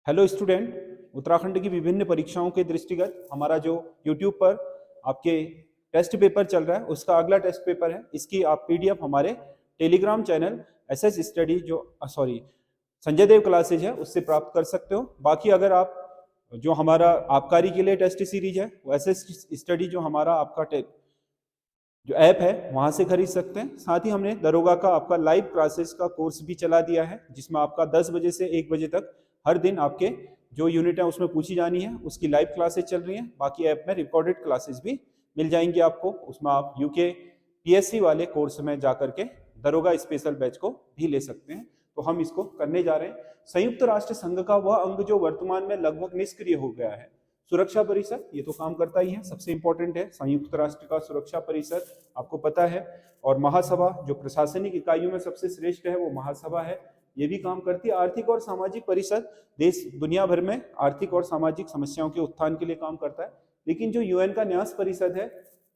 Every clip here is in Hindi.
हेलो स्टूडेंट, उत्तराखंड की विभिन्न परीक्षाओं के दृष्टिगत हमारा जो यूट्यूब पर आपके टेस्ट पेपर चल रहा है उसका अगला टेस्ट पेपर है। इसकी आप पीडीएफ हमारे Telegram channel SS study Sanjay Dev classes है उससे प्राप्त कर सकते हो। बाकी अगर आप जो हमारा आबकारी के लिए टेस्ट सीरीज है वो एसएस स्टडी जो हमारा आपका जो ऐप है वहां से खरीद सकते हैं। साथ ही हमने दरोगा का आपका लाइव क्लासेस का कोर्स भी चला दिया है जिसमें आपका 10 बजे से 1 बजे तक हर दिन आपके जो यूनिट है उसमें पूछी जानी है उसकी लाइव क्लासेस चल रही हैं। बाकी ऐप में रिकॉर्डेड क्लासेस भी मिल जाएंगी आपको। उसमें आप यूके पीएससी वाले कोर्स में जाकर के दरोगा स्पेशल बैच को भी ले सकते हैं। तो हम इसको करने जा रहे हैं। संयुक्त राष्ट्र संघ का वह अंग जो वर्तमान में लगभग निष्क्रिय हो गया है, सुरक्षा परिषद, ये तो काम करता ही है, सबसे इंपॉर्टेंट है संयुक्त राष्ट्र का सुरक्षा परिषद, आपको पता है। और महासभा जो प्रशासनिक इकाइयों में सबसे श्रेष्ठ है वो महासभा है, ये भी काम करती है। आर्थिक और सामाजिक परिषद देश दुनिया भर में आर्थिक और सामाजिक समस्याओं के उत्थान के लिए काम करता है। लेकिन जो यूएन का न्यास परिषद है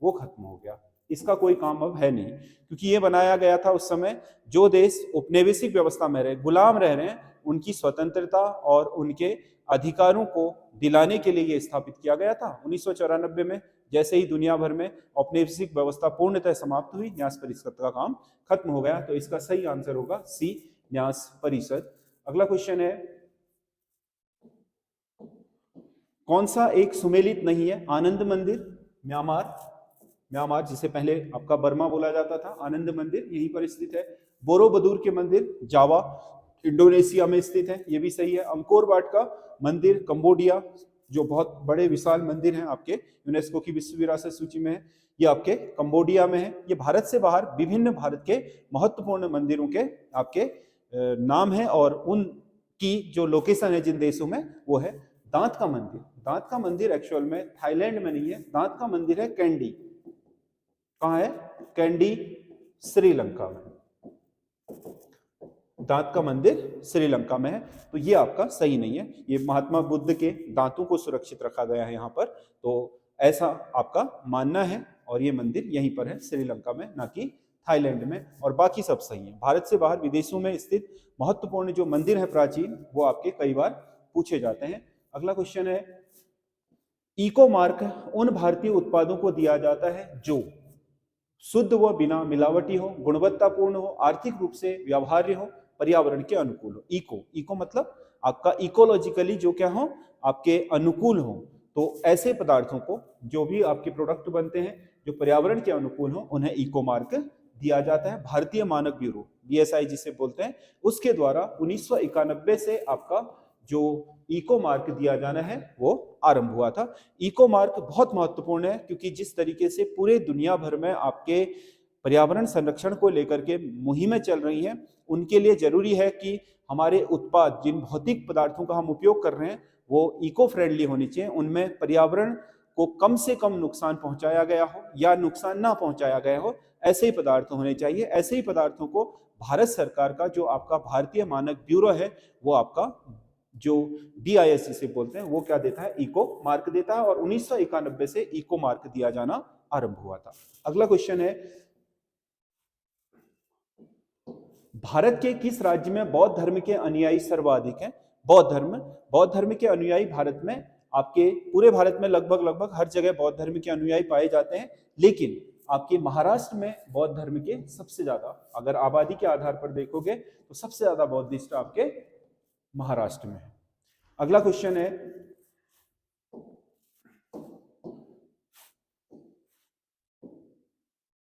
वो खत्म हो गया, इसका कोई काम अब है नहीं, क्योंकि ये बनाया गया था उस समय जो देश उपनिवेशिक व्यवस्था में रहे, गुलाम रह रहे हैं, उनकी स्वतंत्रता और उनके अधिकारों को दिलाने के लिए ये स्थापित किया गया था। 1994 में जैसे ही दुनिया भर में औपनिवेशिक व्यवस्था पूर्णतः समाप्त हुई, न्यास परिषद का काम खत्म हो गया। तो इसका सही आंसर होगा सी, न्यास परिषद। अगला क्वेश्चन है, कौन सा एक सुमेलित नहीं है? आनंद मंदिर म्यांमार जिसे पहले आपका बर्मा बोला जाता था, आनंद मंदिर यहीं पर स्थित है। बोरोबदूर के मंदिर जावा इंडोनेशिया में स्थित है, ये भी सही है। अंकोर वाट का मंदिर कंबोडिया, जो बहुत बड़े विशाल मंदिर हैं आपके यूनेस्को की विश्व विरासत सूची में है, ये आपके कंबोडिया में है। ये भारत से बाहर विभिन्न भारत के महत्वपूर्ण मंदिरों के आपके नाम है और उनकी जो लोकेशन है जिन देशों में वो है दांत का मंदिर। दांत का मंदिर एक्चुअल में थाईलैंड में नहीं है, दांत का मंदिर है कैंडी। कहाँ है? कैंडी, श्रीलंका में। दांत का मंदिर श्रीलंका में है, तो ये आपका सही नहीं है। ये महात्मा बुद्ध के दांतों को सुरक्षित रखा गया है यहाँ पर, तो ऐसा आपका मानना है। और ये मंदिर यहीं पर है श्रीलंका में, ना कि थाईलैंड में। और बाकी सब सही है। भारत से बाहर विदेशों में स्थित महत्वपूर्ण जो मंदिर है प्राचीन, वो आपके कई बार पूछे जाते हैं। अगला क्वेश्चन है, इको मार्क उन भारतीय उत्पादों को दिया जाता है जो शुद्ध व बिना मिलावटी हो, गुणवत्तापूर्ण हो, आर्थिक रूप से व्यवहार्य हो, पर्यावरण के अनुकूल हो। इको मतलब आपका इकोलॉजिकली जो क्या हो, आपके अनुकूल हो। तो ऐसे पदार्थों को, जो भी आपके प्रोडक्ट बनते हैं जो पर्यावरण के अनुकूल हो, उन्हें इको मार्क दिया जाता है। भारतीय मानक ब्यूरो बीएसआई जिसे बोलते हैं, उसके द्वारा 1991 से आपका जो इको मार्क दिया जाना है वो आरंभ हुआ था। इको मार्क बहुत महत्वपूर्ण है, क्योंकि जिस तरीके से पूरे दुनिया भर में आपके पर्यावरण संरक्षण को लेकर के मुहिमें चल रही हैं, उनके लिए जरूरी है कि हमारे उत्पाद, जिन भौतिक पदार्थों का हम उपयोग कर रहे हैं, वो इको फ्रेंडली होनी चाहिए। उनमें पर्यावरण को कम से कम नुकसान पहुंचाया गया हो या नुकसान ना पहुंचाया गया हो, ऐसे ही पदार्थ होने चाहिए। ऐसे ही पदार्थों को भारत सरकार का जो आपका भारतीय मानक ब्यूरो है, वो आपका जो BIS से बोलते हैं, वो क्या देता है? इको मार्क देता है। और 1991 से इको मार्क दिया जाना आरंभ हुआ था। अगला क्वेश्चन है, भारत के किस राज्य में बौद्ध धर्म के अनुयायी सर्वाधिक हैं? बौद्ध धर्म के अनुयायी भारत में, आपके पूरे भारत में लगभग हर जगह बौद्ध धर्म के अनुयायी पाए जाते हैं, लेकिन आपके महाराष्ट्र में बौद्ध धर्म के सबसे ज्यादा, अगर आबादी के आधार पर देखोगे तो सबसे ज्यादा बौद्धिस्ट आपके महाराष्ट्र में है। अगला क्वेश्चन है,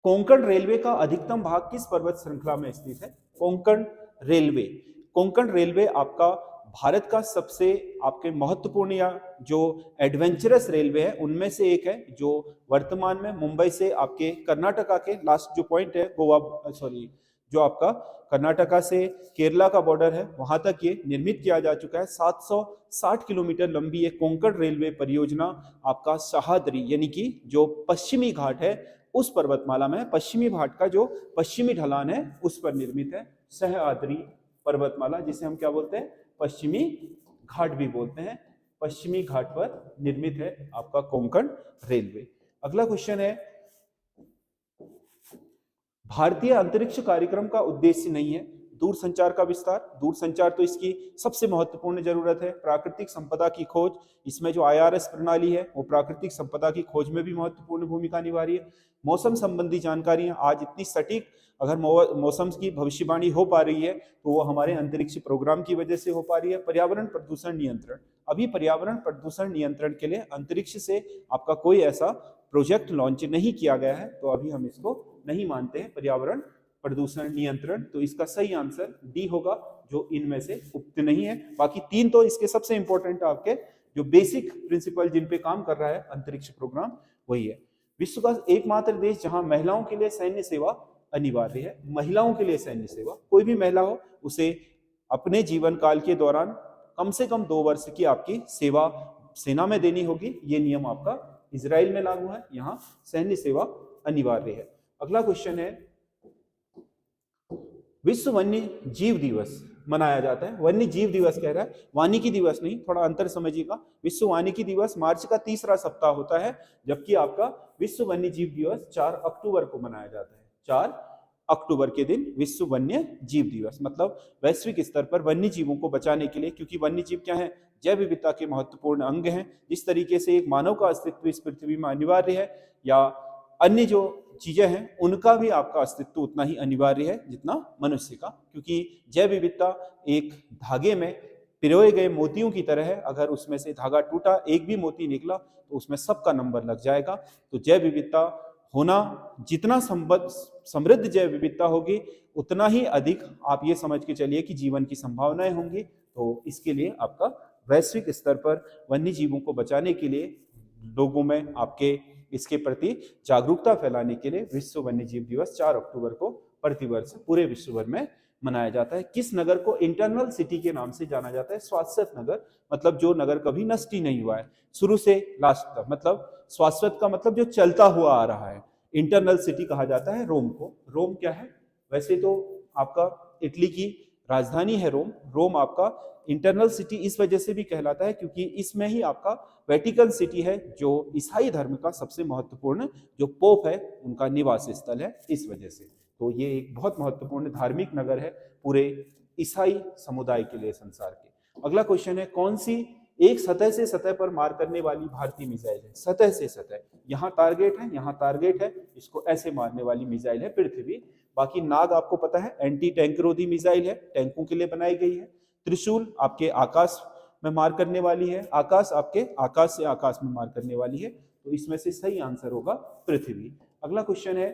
कोंकण रेलवे का अधिकतम भाग किस पर्वत श्रृंखला में स्थित है? कोंकण रेलवे आपका भारत का सबसे आपके महत्वपूर्ण या जो एडवेंचरस रेलवे है उनमें से एक है, जो वर्तमान में मुंबई से आपके कर्नाटका के लास्ट जो पॉइंट है जो आपका कर्नाटका से केरला का बॉर्डर है, वहां तक ये निर्मित किया जा चुका है। 760 किलोमीटर लंबी ये कोंकण रेलवे परियोजना आपका सह्याद्री यानी कि जो पश्चिमी घाट है उस पर्वतमाला में, पश्चिमी घाट का जो पश्चिमी ढलान है उस पर निर्मित है। सह्याद्री पर्वतमाला, जिसे हम क्या बोलते हैं? पश्चिमी घाट भी बोलते हैं। पश्चिमी घाट पर निर्मित है आपका कोंकण रेलवे। अगला क्वेश्चन है, भारतीय अंतरिक्ष कार्यक्रम का उद्देश्य नहीं है दूरसंचार का विस्तार। दूरसंचार तो इसकी सबसे महत्वपूर्ण जरूरत है। प्राकृतिक संपदा की खोज, इसमें जो IRS प्रणाली है वो प्राकृतिक संपदा की खोज में भी महत्वपूर्ण भूमिका निभा रही है। मौसम संबंधी जानकारियां आज इतनी सटीक, अगर मौसम की भविष्यवाणी हो पा रही है तो वो हमारे अंतरिक्ष प्रोग्राम की वजह से हो पा रही है। पर्यावरण प्रदूषण नियंत्रण, अभी पर्यावरण प्रदूषण नियंत्रण के लिए अंतरिक्ष से आपका कोई ऐसा प्रोजेक्ट लॉन्च नहीं किया गया है, तो अभी हम इसको नहीं मानते हैं पर्यावरण प्रदूषण नियंत्रण। तो इसका सही आंसर डी होगा, जो इनमें से उक्त नहीं है। बाकी तीन तो इसके सबसे इंपॉर्टेंट आपके जो बेसिक प्रिंसिपल जिन पे काम कर रहा है अंतरिक्ष प्रोग्राम वही है। विश्व का एकमात्र देश जहां महिलाओं के लिए सैन्य सेवा अनिवार्य है। महिलाओं के लिए सैन्य सेवा, कोई भी महिला हो उसे अपने जीवन काल के दौरान कम से कम 2 वर्ष की आपकी सेवा सेना में देनी होगी। ये नियम आपका इजराइल में लागू है, यहाँ सैन्य सेवा अनिवार्य है। अगला क्वेश्चन है, विश्व वन्य जीव दिवस मनाया जाता है। वन्य जीव दिवस कह रहा है, वानिकी दिवस नहीं, थोड़ा अंतर समझिएगा। विश्व वानिकी दिवस मार्च का तीसरा सप्ताह होता है, जबकि आपका विश्व वन्य जीव दिवस 4 अक्टूबर को मनाया जाता है। 4 अक्टूबर के दिन विश्व वन्य जीव दिवस, मतलब वैश्विक स्तर पर वन्य जीवों को बचाने के लिए, क्योंकि वन्य जीव क्या है, जैव विविधता के महत्वपूर्ण अंग हैं। जिस तरीके से एक मानव का अस्तित्व इस पृथ्वी में अनिवार्य है, या अन्य जो चीजें हैं उनका भी आपका अस्तित्व उतना ही अनिवार्य है जितना मनुष्य का, क्योंकि जैव विविधता एक धागे में पिरोए गए मोतियों की तरह है। अगर उसमें से धागा टूटा, एक भी मोती निकला तो उसमें सबका नंबर लग जाएगा। तो जैव विविधता होना, जितना समृद्ध जैव विविधता होगी उतना ही अधिक आप ये समझ के चलिए कि जीवन की संभावनाएं होंगी। तो इसके लिए आपका वैश्विक स्तर पर वन्य जीवों को बचाने के लिए लोगों में आपके इसके प्रति जागरूकता फैलाने के लिए विश्व वन्य जीव दिवस 4 अक्टूबर को प्रतिवर्ष पूरे विश्व भर में मनाया जाता है। किस नगर को इंटरनल सिटी के नाम से जाना जाता है? शाश्वत नगर, मतलब जो नगर कभी नष्ट ही नहीं हुआ है शुरू से लास्ट तक, मतलब शाश्वत का मतलब जो चलता हुआ आ रहा है। इंटरनल सिटी कहा जाता है रोम को। रोम क्या है? वैसे तो आपका इटली की राजधानी है रोम। रोम आपका इंटरनल सिटी इस वजह से भी कहलाता है क्योंकि इसमें ही आपका वेटिकन सिटी है, जो ईसाई धर्म का सबसे महत्वपूर्ण जो पोप है उनका निवास स्थल है, इस वजह से। तो ये एक बहुत महत्वपूर्ण धार्मिक नगर है पूरे ईसाई समुदाय के लिए, संसार के। अगला क्वेश्चन है, कौन सी एक सतह से सतह पर मार करने वाली भारतीय मिसाइल है? सतह से सतह, यहाँ टारगेट है, यहाँ टारगेट है, इसको ऐसे मारने वाली मिसाइल है पृथ्वी। बाकी नाग आपको पता है एंटी टैंक रोधी मिसाइल है, टैंकों के लिए बनाई गई है। त्रिशूल आपके आकाश में मार करने वाली है, आकाश आपके आकाश से आकाश में मार करने वाली है। तो इसमें से सही आंसर होगा पृथ्वी। अगला क्वेश्चन है,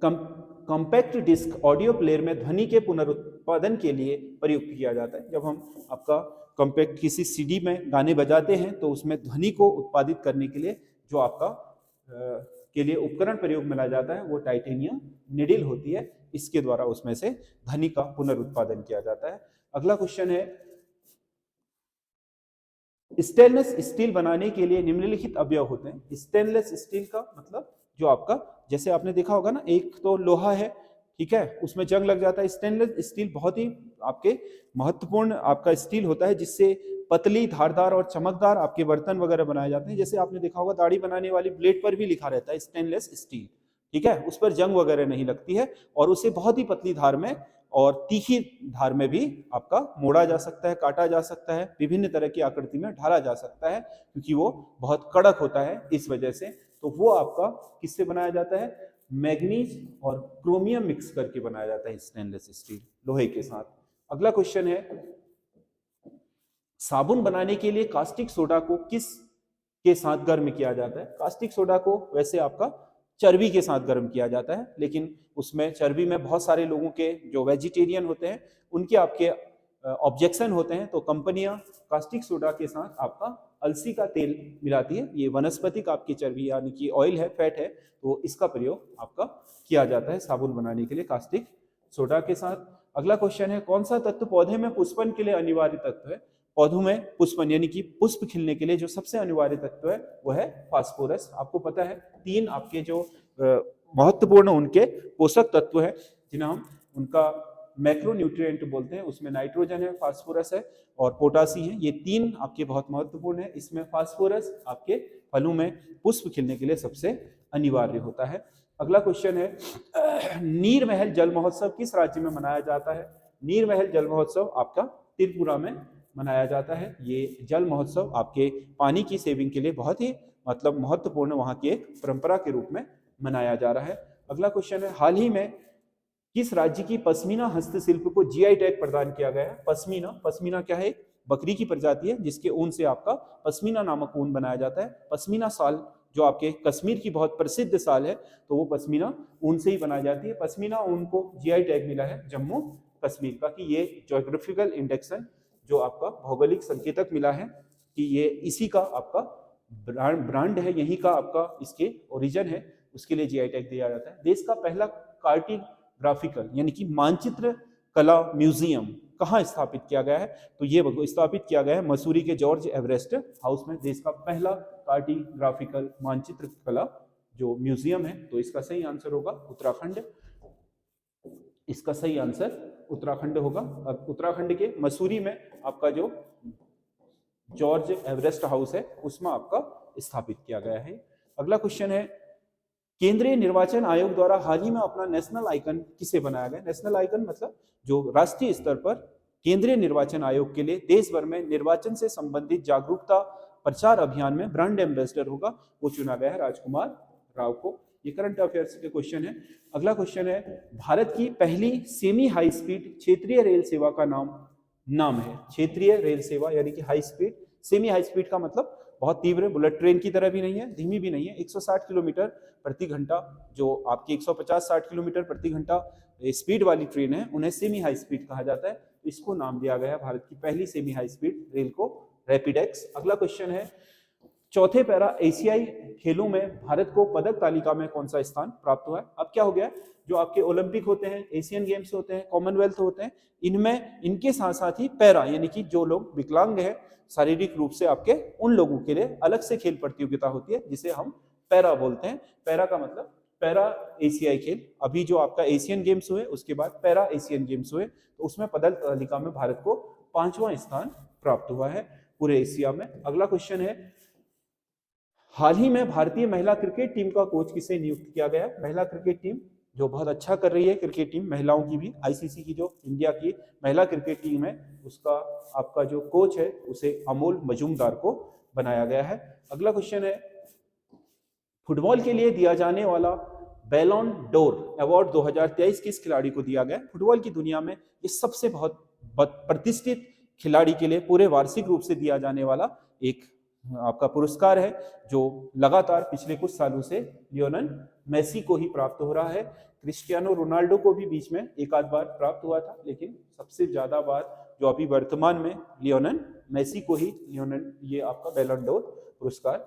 कॉम्पैक्ट डिस्क ऑडियो प्लेयर में ध्वनि के पुनरुत्पादन के लिए प्रयुक्त किया जाता है। जब हम आपका कॉम्पैक्ट किसी सीडी में गाने बजाते हैं तो उसमें ध्वनि को उत्पादित करने के लिए जो आपका के लिए उपकरण प्रयोग में लाया जाता है वो टाइटेनियम निडिल होती है। इसके द्वारा उसमें से ध्वनि का पुनरुत्पादन किया जाता है। अगला क्वेश्चन है, स्टेनलेस स्टील बनाने के लिए निम्नलिखित अवयव होते हैं। स्टेनलेस स्टील का मतलब जो आपका, जैसे आपने देखा होगा ना, एक तो लोहा है, ठीक है, उसमें जंग लग जाता है। स्टेनलेस स्टील बहुत ही आपके महत्वपूर्ण आपका स्टील होता है, जिससे पतली, धारदार और चमकदार आपके बर्तन वगैरह बनाए जाते हैं। जैसे आपने देखा होगा दाढ़ी बनाने वाली ब्लेड पर भी लिखा रहता है स्टेनलेस स्टील, ठीक है, उस पर जंग वगैरह नहीं लगती है और उसे बहुत ही पतली धार में और तीखी धार में भी आपका मोड़ा जा सकता है, काटा जा सकता है, विभिन्न तरह की आकृति में ढाला जा सकता है, क्योंकि वो बहुत कड़क होता है इस वजह से। तो वो आपका किससे बनाया जाता है? मैग्नीज और क्रोमियम मिक्स करके बनाया जाता है स्टेनलेस स्टील, लोहे के साथ। अगला क्वेश्चन है, साबुन बनाने के लिए कास्टिक सोडा को किस के साथ गर्म किया जाता है? कास्टिक सोडा को वैसे आपका चर्बी के साथ गर्म किया जाता है, लेकिन उसमें चर्बी में बहुत सारे लोगों के जो वेजिटेरियन होते हैं उनके आपके ऑब्जेक्शन होते हैं, तो कंपनियां कास्टिक सोडा के साथ आपका अलसी का तेल मिलाती है। ये वनस्पतिक आपकी चर्बी यानी कि ऑयल है, फैट है, तो इसका प्रयोग आपका किया जाता है साबुन बनाने के लिए कास्टिक सोडा के साथ। अगला क्वेश्चन है, कौन सा तत्व पौधे में पुष्पन के लिए अनिवार्य तत्व है? पौधों में पुष्पन यानी कि पुष्प खिलने के लिए जो सबसे अनिवार्य तत्व है वो है फास्फोरस। आपको पता है 3 आपके जो महत्वपूर्ण उनके पोषक तत्व है जिन्हें हम उनका मैक्रोन्यूट्रिएंट बोलते हैं, उसमें नाइट्रोजन है, फास्फोरस है और पोटासी है। ये 3 आपके बहुत महत्वपूर्ण है। इसमें फास्फोरस आपके फलों में पुष्प खिलने के लिए सबसे अनिवार्य होता है। अगला क्वेश्चन है नीर महल जल महोत्सव किस राज्य में मनाया जाता है? नीर महल जल महोत्सव आपका त्रिपुरा में मनाया जाता है। ये जल महोत्सव आपके पानी की सेविंग के लिए बहुत ही मतलब महत्वपूर्ण वहां की एक परंपरा के रूप में मनाया जा रहा है। अगला क्वेश्चन है हाल ही में किस राज्य की पश्मीना हस्तशिल्प को जीआई टैग प्रदान किया गया है? पश्मीना, पश्मीना क्या है? बकरी की प्रजाति है जिसके ऊन से आपका पश्मीना नामक ऊन बनाया जाता है। पश्मीना साल जो आपके कश्मीर की बहुत प्रसिद्ध साल है, तो वो पश्मीना ऊन से ही बनाई जाती है। पश्मीना ऊन को जीआई टैग मिला है जम्मू कश्मीर का, कि ये ज्योग्राफिकल इंडेक्सन जो आपका भौगोलिक संकेतक मिला है कि ये इसी का आपका ब्रांड है, यही का आपका इसके ओरिजिन है, उसके लिए जीआई टैग दिया जाता है। देश का पहला कार्टोग्राफिकल यानी कि मानचित्र कला म्यूजियम कहाँ स्थापित किया गया है? तो ये स्थापित किया गया है मसूरी के जॉर्ज एवरेस्ट हाउस में। देश का पहला कार्टोग्राफिकल मानचित्र कला जो म्यूजियम है, तो इसका सही आंसर होगा उत्तराखंड। इसका सही आंसर उत्तराखंड होगा। अब उत्तराखंड के मसूरी में आपका जो जॉर्ज एवरेस्ट हाउस है उसमें आपका स्थापित किया गया है। अगला क्वेश्चन है केंद्रीय निर्वाचन आयोग द्वारा हाल ही में अपना नेशनल आइकन किसे बनाया गया? नेशनल आइकन मतलब जो राष्ट्रीय स्तर पर केंद्रीय निर्वाचन आयोग के लिए देश भर में निर्वाचन से संबंधित जागरूकता प्रचार अभियान में ब्रांड एम्बेसडर होगा, वो चुना गया है राजकुमार राव को। ये करंट अफेयर्स के क्वेश्चन है। अगला क्वेश्चन है भारत की पहली सेमी हाई स्पीड क्षेत्रीय रेल सेवा का नाम है। क्षेत्रीय रेल सेवा यानी कि high speed, semi high speed का मतलब बहुत तीव्र, बुलेट ट्रेन की तरह भी नहीं है, धीमी भी नहीं है। 160 किलोमीटर प्रति घंटा जो आपकी 150-60 किलोमीटर प्रति घंटा स्पीड वाली ट्रेन है, उन्हें सेमी हाई स्पीड कहा जाता है। इसको नाम दिया गया है भारत की पहली सेमी हाई स्पीड रेल को, रैपिडेक्स। अगला क्वेश्चन है चौथे पैरा एशियाई खेलों में भारत को पदक तालिका में कौन सा स्थान प्राप्त हुआ है? अब क्या हो गया, जो आपके ओलंपिक होते हैं, एशियन गेम्स होते हैं, कॉमनवेल्थ होते हैं, इनमें इनके साथ साथ ही पैरा यानी कि जो लोग विकलांग हैं शारीरिक रूप से, आपके उन लोगों के लिए अलग से खेल प्रतियोगिता होती है जिसे हम पैरा बोलते हैं। पैरा का मतलब पैरा एशियाई खेल। अभी जो आपका एशियन गेम्स हुए उसके बाद पैरा एशियन गेम्स हुए, तो उसमें पदक तालिका में भारत को 5वां स्थान प्राप्त हुआ है पूरे एशिया में। अगला क्वेश्चन है हाल ही में भारतीय महिला क्रिकेट टीम का कोच किसे नियुक्त किया गया? महिला क्रिकेट टीम जो बहुत अच्छा कर रही है, क्रिकेट टीम महिलाओं की भी, आईसीसी की जो इंडिया की महिला क्रिकेट टीम है उसका आपका जो कोच है उसे अमोल मजूमदार को बनाया गया है। अगला क्वेश्चन है फुटबॉल के लिए दिया जाने वाला बैलोन डोर अवार्ड 2023 किस खिलाड़ी को दिया गया? फुटबॉल की दुनिया में ये सबसे बहुत प्रतिष्ठित खिलाड़ी के लिए पूरे वार्षिक रूप से दिया जाने वाला एक आपका पुरस्कार है, जो लगातार पिछले कुछ सालों से लियोनेल मेसी को ही प्राप्त हो रहा है। क्रिस्टियानो रोनाल्डो को भी बीच में एक आध बार प्राप्त हुआ था, लेकिन सबसे ज्यादा बार जो अभी वर्तमान में लियोनेल मेसी को ही ये आपका बैलोन डोर पुरस्कार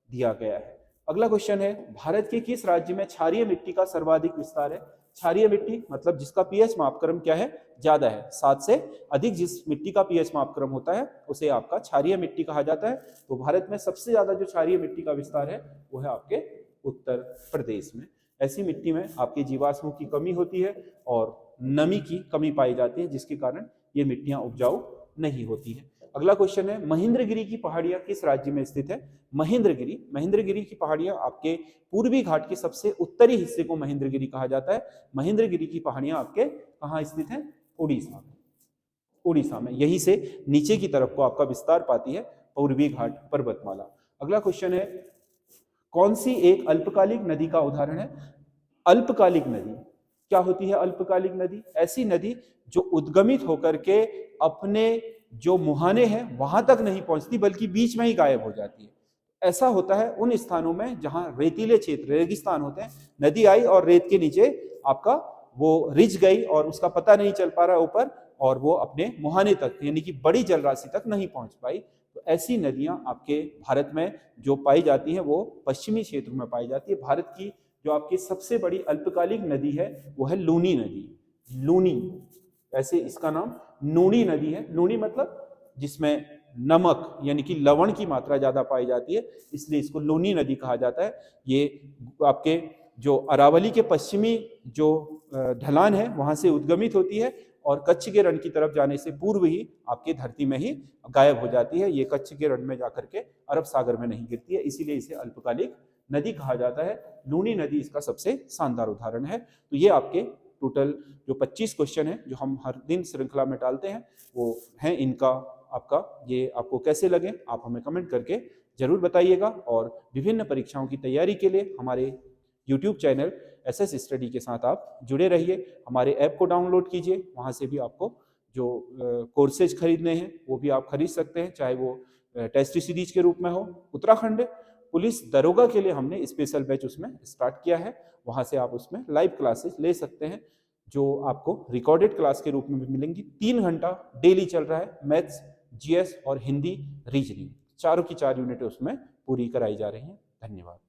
दिया गया है। अगला क्वेश्चन है भारत के किस राज्य में क्षारीय मिट्टी का सर्वाधिक विस्तार है? क्षारीय मिट्टी मतलब जिसका पीएच मापक्रम क्या है, ज्यादा है, 7 से अधिक जिस मिट्टी का पीएच मापक्रम होता है उसे आपका क्षारीय मिट्टी कहा जाता है। तो भारत में सबसे ज्यादा जो क्षारीय मिट्टी का विस्तार है वो है आपके उत्तर प्रदेश में। ऐसी मिट्टी में आपके जीवाश्मों की कमी होती है और नमी की कमी पाई जाती है, जिसके कारण ये मिट्टियां उपजाऊ नहीं होती है। अगला क्वेश्चन है महेंद्रगिरी की पहाड़ियां किस राज्य में स्थित है? महेंद्रगिरी की पहाड़ियां आपके पूर्वी घाट के सबसे उत्तरी हिस्से को महेंद्रगिरी कहा जाता है। महेंद्रगिरी की पहाड़ियां आपके कहाँ स्थित है? उड़ीसा में। यहीं से नीचे की तरफ को आपका विस्तार पाती है पूर्वी घाट पर्वतमाला। अगला क्वेश्चन है कौन सी एक अल्पकालिक नदी का उदाहरण है? अल्पकालिक नदी क्या होती है? अल्पकालिक नदी ऐसी नदी जो उद्गमित होकर के अपने जो मुहाने हैं वहां तक नहीं पहुंचती, बल्कि बीच में ही गायब हो जाती है। ऐसा होता है उन स्थानों में जहां रेतीले क्षेत्र, रेगिस्तान होते हैं। नदी आई और रेत के नीचे आपका वो रिज गई और उसका पता नहीं चल पा रहा ऊपर, और वो अपने मुहाने तक यानी कि बड़ी जलराशि तक नहीं पहुंच पाई। तो ऐसी नदियां आपके भारत में जो पाई जाती हैं वो पश्चिमी क्षेत्र में पाई जाती है। भारत की जो आपकी सबसे बड़ी अल्पकालिक नदी है वो है लूनी नदी। लूनी, ऐसे इसका नाम नूनी नदी है। लूनी मतलब जिसमें नमक यानी कि लवण की मात्रा ज्यादा पाई जाती है, इसलिए इसको लूनी नदी कहा जाता है। ये आपके जो अरावली के पश्चिमी जो ढलान है वहां से उद्गमित होती है और कच्छ के रण की तरफ जाने से पूर्व ही आपके धरती में ही गायब हो जाती है। ये कच्छ के रण में जाकर के अरब सागर में नहीं गिरती है, इसीलिए इसे अल्पकालिक नदी कहा जाता है। लूनी नदी इसका सबसे शानदार उदाहरण है। तो ये आपके टोटल जो 25 क्वेश्चन है जो हम हर दिन श्रृंखला में डालते हैं वो हैं इनका आपका। ये आपको कैसे लगे आप हमें कमेंट करके जरूर बताइएगा। और विभिन्न परीक्षाओं की तैयारी के लिए हमारे YouTube चैनल SS स्टडी के साथ आप जुड़े रहिए। हमारे ऐप को डाउनलोड कीजिए, वहाँ से भी आपको जो कोर्सेज खरीदने हैं वो भी आप खरीद सकते हैं, चाहे वो टेस्ट सीरीज के रूप में हो। उत्तराखंड पुलिस दरोगा के लिए हमने स्पेशल बैच उसमें स्टार्ट किया है, वहाँ से आप उसमें लाइव क्लासेस ले सकते हैं जो आपको रिकॉर्डेड क्लास के रूप में भी मिलेंगी। 3 घंटा डेली चल रहा है। मैथ्स, GS और हिंदी, रीजनिंग चारों की 4 यूनिटें उसमें पूरी कराई जा रही हैं। धन्यवाद।